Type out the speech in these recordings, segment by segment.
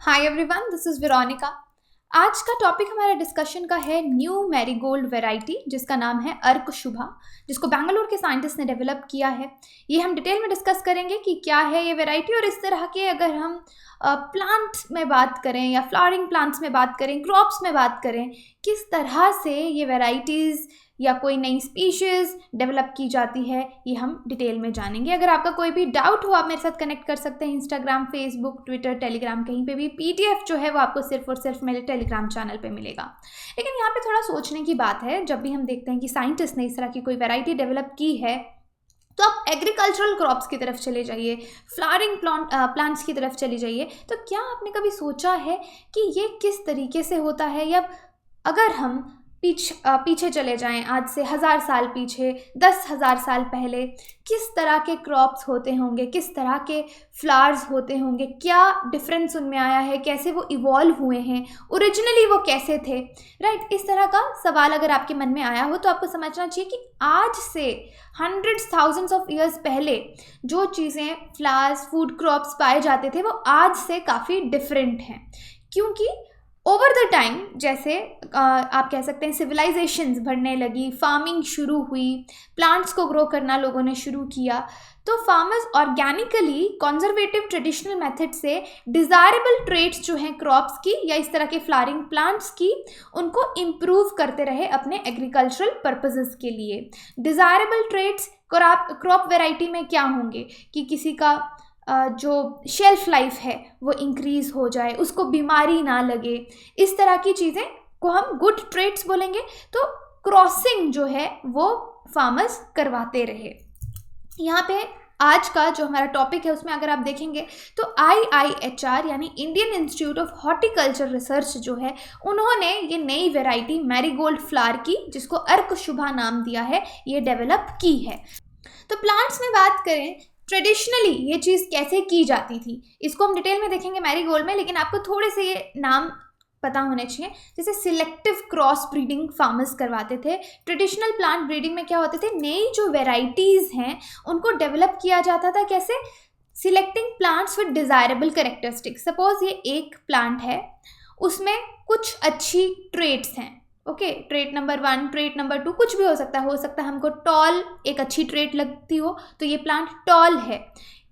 Hi everyone, this is Veronica. आज का topic हमारा डिस्कशन का है न्यू मैरीगोल्ड वैरायटी जिसका नाम है अर्क शुभा, जिसको बैंगलोर के साइंटिस्ट ने डेवलप किया है। ये हम डिटेल में डिस्कस करेंगे कि क्या है ये वैरायटी, और इस तरह के अगर हम प्लांट्स में बात करें या फ्लावरिंग प्लांट्स में बात करें, क्रॉप्स में बात करें, किस तरह से ये वैरायटीज़ या कोई नई स्पीशीज़ डेवलप की जाती है, ये हम डिटेल में जानेंगे। अगर आपका कोई भी डाउट हो आप मेरे साथ कनेक्ट कर सकते हैं इंस्टाग्राम, फेसबुक, ट्विटर, टेलीग्राम, कहीं पे भी। पीडीएफ जो है वो आपको सिर्फ और सिर्फ मेरे टेलीग्राम चैनल पे मिलेगा। लेकिन यहाँ पे थोड़ा सोचने की बात है, जब भी हम देखते हैं कि साइंटिस्ट ने इस तरह की कोई वैरायटी डेवलप की है, तो आप एग्रीकल्चरल क्रॉप्स की तरफ चले जाइए, फ्लावरिंग प्लांट्स की तरफ चले जाइए, तो क्या आपने कभी सोचा है कि ये किस तरीके से होता है? या अगर हम पीछे चले जाएं, आज से 1000 साल पीछे, 10,000 साल पहले, किस तरह के क्रॉप्स होते होंगे, किस तरह के फ्लावर्स होते होंगे, क्या डिफरेंस उनमें आया है, कैसे वो इवॉल्व हुए हैं, ओरिजिनली वो कैसे थे, राइट? इस तरह का सवाल अगर आपके मन में आया हो तो आपको समझना चाहिए कि आज से हंड्रेड्स थाउजेंड्स ऑफ ईयर्स पहले जो चीज़ें, फ्लावर्स, फूड क्रॉप्स पाए जाते थे, वो आज से काफ़ी डिफरेंट हैं। क्योंकि ओवर द टाइम, जैसे आप कह सकते हैं सिविलाइजेशंस बढ़ने लगी, फार्मिंग शुरू हुई, प्लांट्स को ग्रो करना लोगों ने शुरू किया, तो farmers organically conservative traditional method से डिज़ायरेबल ट्रेट्स जो हैं क्रॉप्स की या इस तरह के फ्लावरिंग प्लांट्स की, उनको इम्प्रूव करते रहे अपने एग्रीकल्चरल पर्पसेस के लिए। डिज़ायरेबल ट्रेट्स क्रॉप वेराइटी में क्या होंगे कि किसी का जो शेल्फ लाइफ है वो इंक्रीज़ हो जाए, उसको बीमारी ना लगे, इस तरह की चीज़ें को हम गुड ट्रेट्स बोलेंगे। तो क्रॉसिंग जो है वो फार्मर्स करवाते रहे। यहाँ पे आज का जो हमारा टॉपिक है उसमें अगर आप देखेंगे तो IIHR यानी Indian institute of horticulture research जो है, उन्होंने ये नई वेराइटी मैरीगोल्ड फ्लावर की, जिसको अर्क शुभा नाम दिया है, ये डेवलप की है। तो प्लांट्स में बात करें, ट्रेडिशनली ये चीज़ कैसे की जाती थी, इसको हम डिटेल में देखेंगे मैरीगोल्ड में, लेकिन आपको थोड़े से ये नाम पता होने चाहिए। जैसे सिलेक्टिव क्रॉस ब्रीडिंग फार्मर्स करवाते थे। ट्रेडिशनल प्लांट ब्रीडिंग में क्या होते थे, नई जो वेराइटीज़ हैं उनको डेवलप किया जाता था। कैसे? Selecting plants with desirable characteristics. Suppose ये एक प्लांट है, उसमें कुछ अच्छी ट्रेट्स हैं, okay, trait number 1, trait number 2, कुछ भी हो सकता है हमको टॉल एक अच्छी ट्रेट लगती हो तो ये प्लांट टॉल है।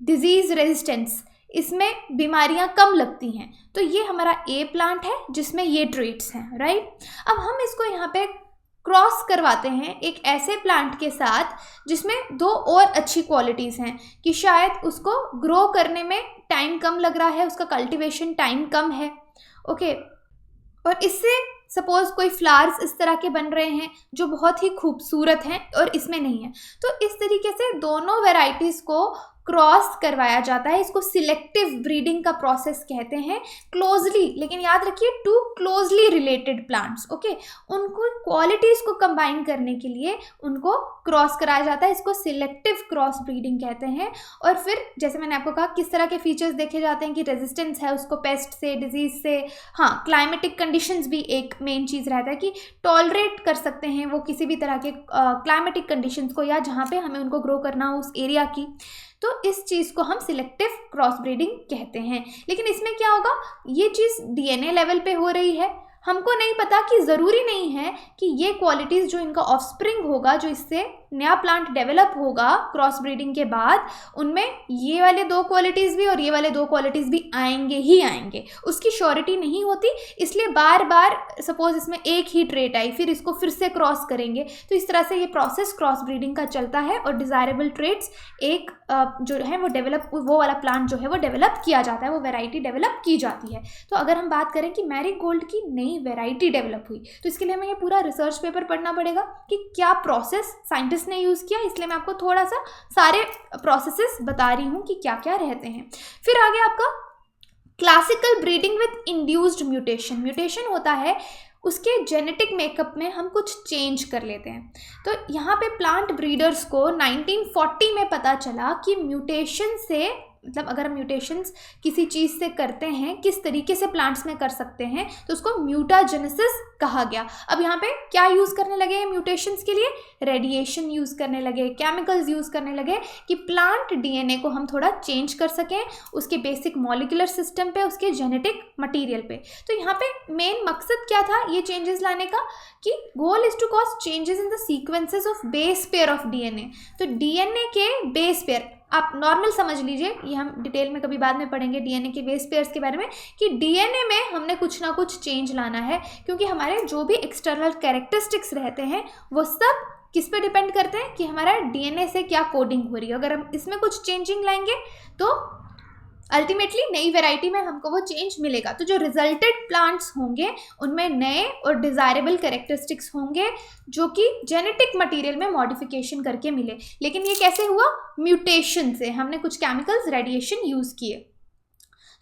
डिजीज़ रेजिस्टेंस, इसमें बीमारियां कम लगती हैं, तो ये हमारा ए प्लांट है जिसमें ये ट्रेट्स हैं, राइट? अब हम इसको यहाँ पे क्रॉस करवाते हैं एक ऐसे प्लांट के साथ जिसमें 2 और अच्छी क्वालिटीज़ हैं, कि शायद उसको ग्रो करने में टाइम कम लग रहा है, उसका कल्टिवेशन टाइम कम है, ओके, और इससे सपोज कोई फ्लावर्स इस तरह के बन रहे हैं जो बहुत ही खूबसूरत हैं और इसमें नहीं है, तो इस तरीके से दोनों वैरायटीज़ को क्रॉस करवाया जाता है। इसको सिलेक्टिव ब्रीडिंग का प्रोसेस कहते हैं। क्लोजली, लेकिन याद रखिए, 2 क्लोजली रिलेटेड प्लांट्स, ओके, उनको क्वालिटीज़ को कंबाइन करने के लिए उनको क्रॉस कराया जाता है। इसको सिलेक्टिव क्रॉस ब्रीडिंग कहते हैं। और फिर जैसे मैंने आपको कहा, किस तरह के फीचर्स देखे जाते हैं कि रेजिस्टेंस है उसको पेस्ट से, डिजीज़ से, हाँ, क्लाइमेटिक कंडीशंस भी एक मेन चीज़ रहता है कि टॉलरेट कर सकते हैं वो किसी भी तरह के क्लाइमेटिक कंडीशंस को, या जहाँ पे हमें उनको ग्रो करना हो उस एरिया की, तो इस चीज़ को हम सिलेक्टिव क्रॉस ब्रीडिंग कहते हैं। लेकिन इसमें क्या होगा, ये चीज़ डीएनए लेवल पे हो रही है, हमको नहीं पता कि ज़रूरी नहीं है कि ये क्वालिटीज़ जो इनका ऑफस्प्रिंग होगा, जो इससे नया प्लांट डेवलप होगा क्रॉस ब्रीडिंग के बाद, उनमें ये वाले 2 क्वालिटीज़ भी और ये वाले 2 क्वालिटीज़ भी आएंगे ही आएंगे, उसकी श्योरिटी नहीं होती। इसलिए बार बार सपोज इसमें एक ही ट्रेट आई, फिर इसको फिर से क्रॉस करेंगे, तो इस तरह से ये प्रोसेस क्रॉस ब्रीडिंग का चलता है और डिज़ायरेबल ट्रेट्स एक जो है वो डेवलप, वो वाला प्लांट जो है वो डेवलप किया जाता है, वो वेराइटी डेवलप की जाती है। तो अगर हम बात करें कि मैरीगोल्ड की नई वेराइटी डेवलप हुई, तो इसके लिए हमें ये पूरा रिसर्च पेपर पढ़ना पड़ेगा कि क्या प्रोसेस साइंटिस्ट ने यूज़ किया। इसलिए मैं आपको थोड़ा सा सारे प्रोसेसेस बता रही हूँ कि क्या क्या रहते हैं। फिर आगे आपका classical breeding with induced mutation. Mutation होता है उसके जेनेटिक मेकअप में हम कुछ चेंज कर लेते हैं। तो यहाँ पे प्लांट ब्रीडर्स को 1940 में पता चला कि म्यूटेशन से मतलब अगर हम म्यूटेशंस किसी चीज़ से करते हैं, किस तरीके से प्लांट्स में कर सकते हैं, तो उसको म्यूटाजेनेसिस कहा गया। अब यहाँ पे क्या यूज़ करने लगे हैं म्यूटेशंस के लिए? रेडिएशन यूज़ करने लगे, केमिकल्स यूज़ करने लगे कि प्लांट डीएनए को हम थोड़ा चेंज कर सकें उसके बेसिक मॉलिक्यूलर सिस्टम पे, उसके जेनेटिक मटीरियल पे। तो यहाँ पे मेन मकसद क्या था ये चेंजेस लाने का? कि goal is to cause changes in the sequences of base pair of DNA. तो डीएनए के बेस पेयर आप नॉर्मल समझ लीजिए, ये हम डिटेल में कभी बाद में पढ़ेंगे डीएनए के बेस पेयर्स के बारे में, कि डीएनए में हमने कुछ ना कुछ चेंज लाना है, क्योंकि हमारे जो भी एक्सटर्नल कैरेक्टरिस्टिक्स रहते हैं वो सब किस पे डिपेंड करते हैं कि हमारा डीएनए से क्या कोडिंग हो रही है। अगर हम इसमें कुछ चेंजिंग लाएंगे तो अल्टीमेटली नई वैरायटी में हमको वो चेंज मिलेगा। तो जो रिजल्टेड प्लांट्स होंगे उनमें नए और डिज़ायरेबल कैरेक्टरिस्टिक्स होंगे जो कि जेनेटिक मटेरियल में मॉडिफिकेशन करके मिले। लेकिन ये कैसे हुआ? म्यूटेशन से। हमने कुछ केमिकल्स, रेडिएशन यूज़ किए।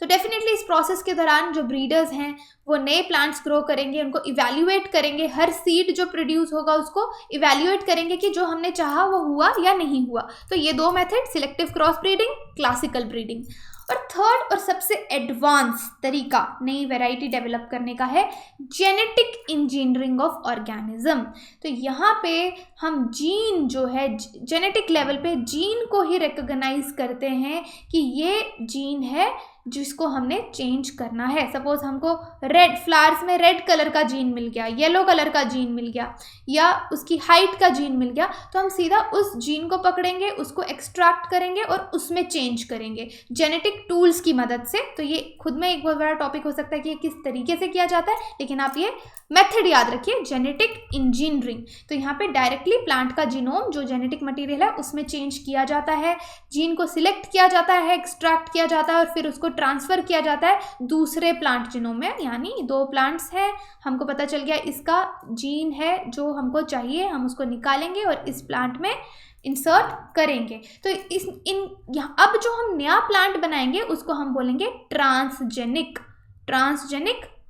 तो डेफिनेटली इस प्रोसेस के दौरान जो ब्रीडर्स हैं वो नए प्लांट्स ग्रो करेंगे, उनको इवैल्यूएट करेंगे, हर सीड जो प्रोड्यूस होगा उसको इवैल्यूएट करेंगे कि जो हमने चाहा वो हुआ या नहीं हुआ। तो ये दो method, selective cross breeding, classical breeding. और थर्ड और सबसे एडवांस तरीका नई वैरायटी डेवलप करने का है जेनेटिक इंजीनियरिंग ऑफ ऑर्गेनिज्म। तो यहाँ पे हम जीन जो है जेनेटिक लेवल पे जीन को ही रिकॉग्नाइज करते हैं कि ये जीन है जिसको हमने चेंज करना है। सपोज हमको रेड फ्लावर्स में रेड कलर का जीन मिल गया, येलो कलर का जीन मिल गया, या उसकी हाइट का जीन मिल गया, तो हम सीधा उस जीन को पकड़ेंगे, उसको एक्सट्रैक्ट करेंगे और उसमें चेंज करेंगे जेनेटिक टूल्स की मदद से। तो ये खुद में एक बहुत बड़ा टॉपिक हो सकता है कि ये किस तरीके से किया जाता है, लेकिन आप ये मेथड याद रखिए, जेनेटिक इंजीनियरिंग। तो यहाँ पे डायरेक्टली प्लांट का जीनोम जो जेनेटिक मटेरियल है उसमें चेंज किया जाता है, जीन को सिलेक्ट किया जाता है, एक्सट्रैक्ट किया जाता है और फिर उसको ट्रांसफ़र किया जाता है दूसरे प्लांट जीनोम में। यानी दो प्लांट्स हैं, हमको पता चल गया इसका जीन है जो हमको चाहिए, हम उसको निकालेंगे और इस प्लांट में इंसर्ट करेंगे। तो अब जो हम नया प्लांट बनाएंगे उसको हम बोलेंगे ट्रांसजेनिक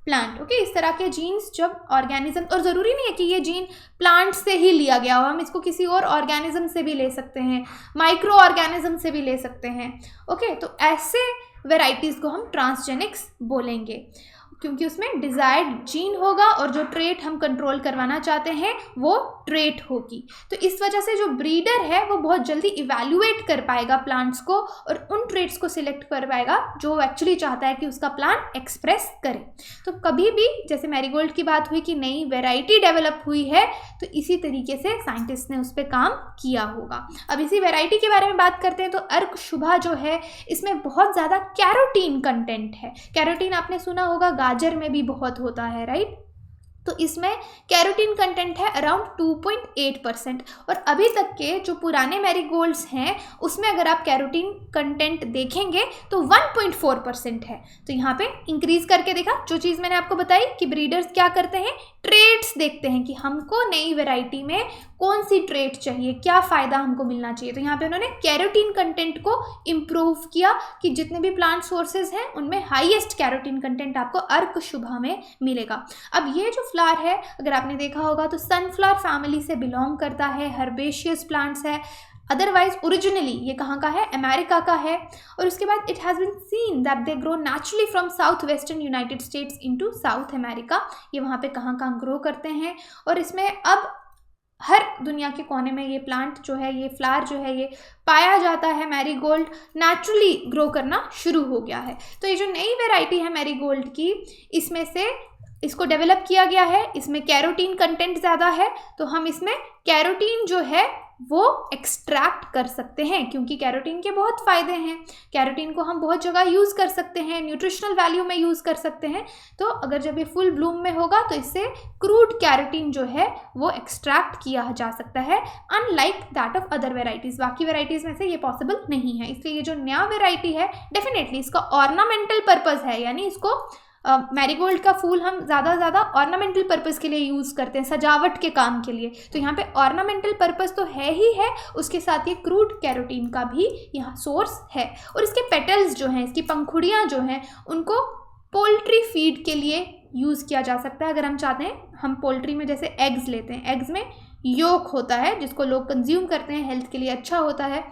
प्लांट। ओके, इस तरह के जीन्स जब ऑर्गेनिज्म, और ज़रूरी नहीं है कि ये जीन प्लांट से ही लिया गया हो, हम इसको किसी और ऑर्गेनिज्म से भी ले सकते हैं, माइक्रो ऑर्गेनिज्म से भी ले सकते हैं। ओके, तो ऐसे वेराइटीज़ को हम ट्रांसजेनिक्स बोलेंगे क्योंकि उसमें डिज़ायर्ड जीन होगा और जो ट्रेट हम कंट्रोल करवाना चाहते हैं वो ट्रेट होगी। तो इस वजह से जो ब्रीडर है वो बहुत जल्दी इवैल्यूएट कर पाएगा प्लांट्स को और उन ट्रेट्स को सिलेक्ट कर पाएगा जो एक्चुअली चाहता है कि उसका प्लांट एक्सप्रेस करे। तो कभी भी जैसे मैरीगोल्ड की बात हुई कि नई वेराइटी डेवलप हुई है, तो इसी तरीके से साइंटिस्ट ने उस पर काम किया होगा। अब इसी वेराइटी के बारे में बात करते हैं। तो अर्क शुभा जो है इसमें बहुत ज़्यादा कैरोटीन कंटेंट है। कैरोटीन आपने सुना होगा गाजर में भी बहुत होता है, राइट? तो इसमें कैरोटीन कंटेंट है अराउंड 2.8%। और अभी तक के जो पुराने मैरीगोल्ड्स हैं उसमें अगर आप कैरोटीन कंटेंट देखेंगे तो 1.4% है। तो यहाँ पे इंक्रीज करके देखा। जो चीज़ मैंने आपको बताई कि ब्रीडर्स क्या करते हैं, ट्रेट्स देखते हैं कि हमको नई वैरायटी में कौन सी ट्रेट चाहिए, क्या फ़ायदा हमको मिलना चाहिए। तो यहाँ पे उन्होंने कैरोटीन कंटेंट को इम्प्रूव किया कि जितने भी प्लांट सोर्सेज हैं उनमें हाईएस्ट कैरोटीन कंटेंट आपको अर्क शुभा में मिलेगा। अब ये जो फ्लावर है अगर आपने देखा होगा तो सनफ्लावर फैमिली से बिलोंग करता है, हर्बेशियस प्लांट्स है। अदरवाइज ओरिजिनली ये कहाँ का है, अमेरिका का है। और उसके बाद it has been seen that they grow naturally from south western United States into South America. ये वहाँ पे कहाँ ग्रो करते हैं और इसमें अब हर दुनिया के कोने में ये प्लांट जो है, ये फ्लावर जो है ये पाया जाता है। मैरीगोल्ड नेचुरली ग्रो करना शुरू हो गया है। तो ये जो नई वैरायटी है मैरीगोल्ड की, इसमें से इसको डेवलप किया गया है, इसमें कैरोटीन कंटेंट ज़्यादा है, तो हम इसमें कैरोटीन जो है वो एक्सट्रैक्ट कर सकते हैं क्योंकि कैरोटीन के बहुत फ़ायदे हैं। कैरोटीन को हम बहुत जगह यूज़ कर सकते हैं, न्यूट्रिशनल वैल्यू में यूज़ कर सकते हैं। तो अगर जब ये फुल ब्लूम में होगा तो इससे क्रूड कैरोटीन जो है वो एक्सट्रैक्ट किया जा सकता है, unlike that of other varieties. बाकी वेराइटीज़ में से ये पॉसिबल नहीं है। इसलिए ये जो नया वेराइटी है डेफिनेटली इसका ऑर्नामेंटल पर्पज़ है, यानी इसको मैरीगोल्ड का फूल हम ज़्यादा ऑर्नामेंटल पर्पज़ के लिए यूज़ करते हैं, सजावट के काम के लिए। तो यहाँ पे ऑर्नामेंटल पर्पज़ तो है ही है, उसके साथ ये क्रूड कैरोटीन का भी यहाँ सोर्स है। और इसके पेटल्स जो हैं, इसकी पंखुड़ियाँ जो हैं, उनको पोल्ट्री फीड के लिए यूज़ किया जा सकता है। अगर हम चाहते हैं, हम पोल्ट्री में जैसे एग्स लेते हैं, एग्स में योक होता है जिसको लोग कंज्यूम करते हैं, हेल्थ के लिए अच्छा होता है।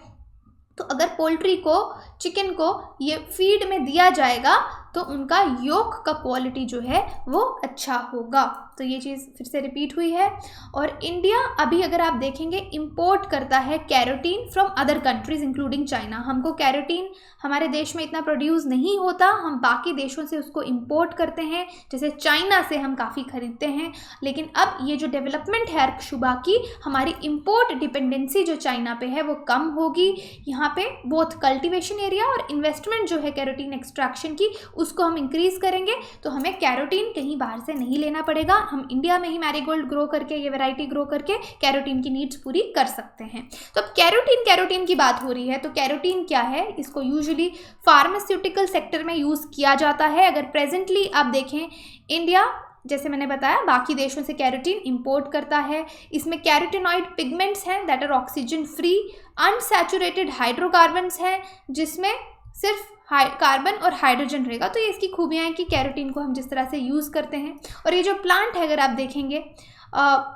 तो अगर पोल्ट्री को, चिकन को ये फीड में दिया जाएगा तो उनका योक का क्वालिटी जो है वो अच्छा होगा। तो ये चीज़ फिर से रिपीट हुई है। और इंडिया अभी अगर आप देखेंगे इंपोर्ट करता है carotene from other countries including China. हमको कैरोटीन हमारे देश में इतना प्रोड्यूस नहीं होता, हम बाकी देशों से उसको इंपोर्ट करते हैं, जैसे चाइना से हम काफ़ी खरीदते हैं। लेकिन अब ये जो डेवलपमेंट है अर्कशुभा की, हमारी इंपोर्ट डिपेंडेंसी जो चाइना पे है वो कम होगी। यहाँ पे बोथ कल्टीवेशन एरिया और इन्वेस्टमेंट जो है कैरोटीन एक्सट्रैक्शन की उसको हम इंक्रीज करेंगे, तो हमें कैरोटीन कहीं बाहर से नहीं लेना पड़ेगा। हम इंडिया में ही मैरीगोल्ड ग्रो करके, ये वैरायटी ग्रो करके कैरोटीन की नीड्स पूरी कर सकते हैं। तो अब कैरोटीन की बात हो रही है, तो कैरोटीन क्या है? इसको यूजुअली फार्मास्यूटिकल सेक्टर में यूज़ किया जाता है। अगर प्रेजेंटली आप देखें, इंडिया जैसे मैंने बताया बाकी देशों से कैरोटीन इंपोर्ट करता है। इसमें कैरोटीनॉइड पिगमेंट्स हैं that are oxygen free, unsaturated hydrocarbons हैं जिसमें सिर्फ कार्बन और हाइड्रोजन रहेगा। तो ये इसकी खूबियाँ हैं कि कैरोटीन को हम जिस तरह से यूज़ करते हैं। और ये जो प्लांट है अगर आप देखेंगे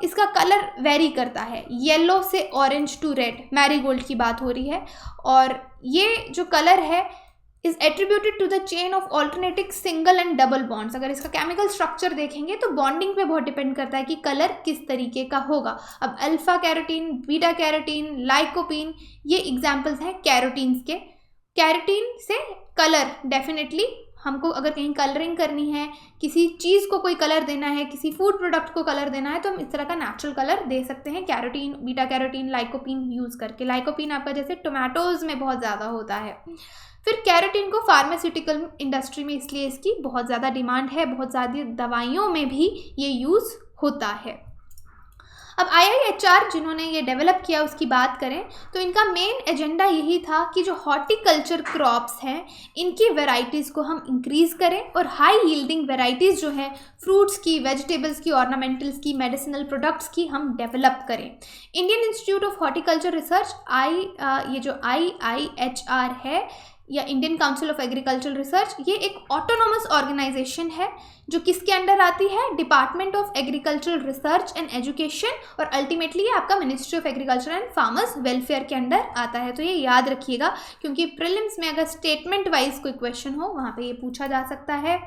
इसका कलर वेरी करता है, येलो से ऑरेंज टू रेड, मैरीगोल्ड की बात हो रही है। और ये जो कलर है is attributed to the chain of alternating single and double bonds. अगर इसका केमिकल स्ट्रक्चर देखेंगे तो बॉन्डिंग पे बहुत डिपेंड करता है कि कलर किस तरीके का होगा। अब alpha carotene, beta carotene, lycopene, ये एग्जाम्पल्स हैं कैरोटीन्स के। कैरोटीन से कलर डेफिनेटली हमको अगर कहीं कलरिंग करनी है, किसी चीज़ को कोई कलर देना है, किसी फूड प्रोडक्ट को कलर देना है, तो हम इस तरह का नेचुरल कलर दे सकते हैं carotene, beta carotene, lycopene use करके। लाइकोपीन आपका जैसे टोमेटोज़ में बहुत ज़्यादा होता है। फिर कैरोटीन को फार्मास्यूटिकल इंडस्ट्री में इसलिए इसकी बहुत ज़्यादा डिमांड है, बहुत ज़्यादा दवाइयों में भी ये यूज़ होता है। अब IIHR जिन्होंने ये डेवलप किया उसकी बात करें तो इनका मेन एजेंडा यही था कि जो हॉर्टिकल्चर क्रॉप्स हैं इनकी वैरायटीज़ को हम इंक्रीज़ करें और हाई यील्डिंग वैरायटीज़ जो हैं फ्रूट्स की, वेजिटेबल्स की, ऑर्नामेंटल्स की, मेडिसिनल प्रोडक्ट्स की हम डेवलप करें। Indian institute of horticulture research ये जो IIHR है या Indian council of agriculture research, ये एक ऑटोनोमस ऑर्गेनाइजेशन है जो किसके अंडर आती है? Department of agricultural research and education, और अल्टीमेटली ये आपका ministry of agriculture and farmers welfare के अंडर आता है। तो ये याद रखिएगा क्योंकि प्रीलिम्स में अगर स्टेटमेंट वाइज कोई क्वेश्चन हो वहाँ पे ये पूछा जा सकता है।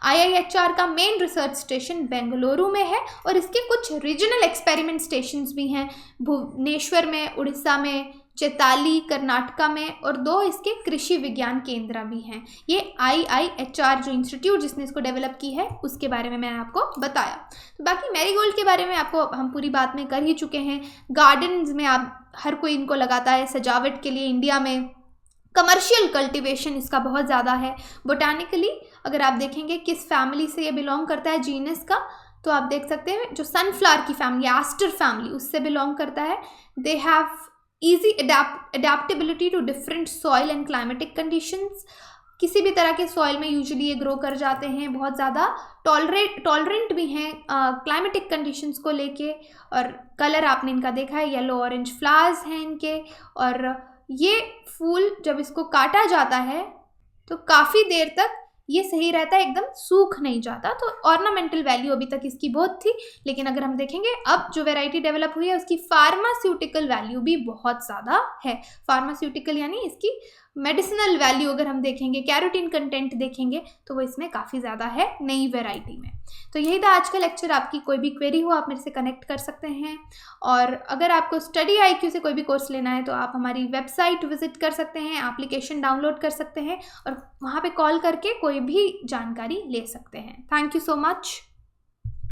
IIHR का मेन रिसर्च स्टेशन बेंगलुरु में है और इसके कुछ रीजनल एक्सपेरिमेंट स्टेशंस भी हैं, भुवनेश्वर में, उड़ीसा में, चेताली कर्नाटका में, और 2 इसके कृषि विज्ञान केंद्र भी हैं। ये IIHR जो इंस्टीट्यूट जिसने इसको डेवलप की है उसके बारे में मैंने आपको बताया। तो बाकी मैरीगोल्ड के बारे में आपको हम पूरी बात में कर ही चुके हैं। गार्डन्स में आप हर कोई इनको लगाता है सजावट के लिए। इंडिया में कमर्शियल कल्टीवेशन इसका बहुत ज़्यादा है। बोटानिकली अगर आप देखेंगे किस फैमिली से ये बिलोंग करता है जीनस का, तो आप देख सकते हैं जो सनफ्लावर की फैमिली, एस्टर फैमिली, उससे बिलोंग करता है। They have easy adaptability to different soil and climatic conditions. किसी भी तरह के सॉइल में यूजुअली ये ग्रो कर जाते हैं। बहुत ज़्यादा टॉलरेंट भी हैं क्लाइमेटिक कंडीशंस को लेके। और कलर आपने इनका देखा है, येलो ऑरेंज फ्लावर्स हैं इनके। और ये फूल जब इसको काटा जाता है तो काफ़ी देर तक ये सही रहता है, एकदम सूख नहीं जाता। तो ऑर्नामेंटल वैल्यू अभी तक इसकी बहुत थी, लेकिन अगर हम देखेंगे अब जो वैरायटी डेवलप हुई है उसकी फार्मास्यूटिकल वैल्यू भी बहुत ज़्यादा है। फार्मास्यूटिकल यानी इसकी मेडिसिनल वैल्यू अगर हम देखेंगे, कैरोटीन कंटेंट देखेंगे तो वो इसमें काफ़ी ज़्यादा है नई वैरायटी में। तो यही था आज का लेक्चर। आपकी कोई भी क्वेरी हो आप मेरे से कनेक्ट कर सकते हैं। और अगर आपको स्टडी IQ से कोई भी कोर्स लेना है तो आप हमारी वेबसाइट विजिट कर सकते हैं, एप्लीकेशन डाउनलोड कर सकते हैं और वहाँ पे कॉल करके कोई भी जानकारी ले सकते हैं। Thank you so much.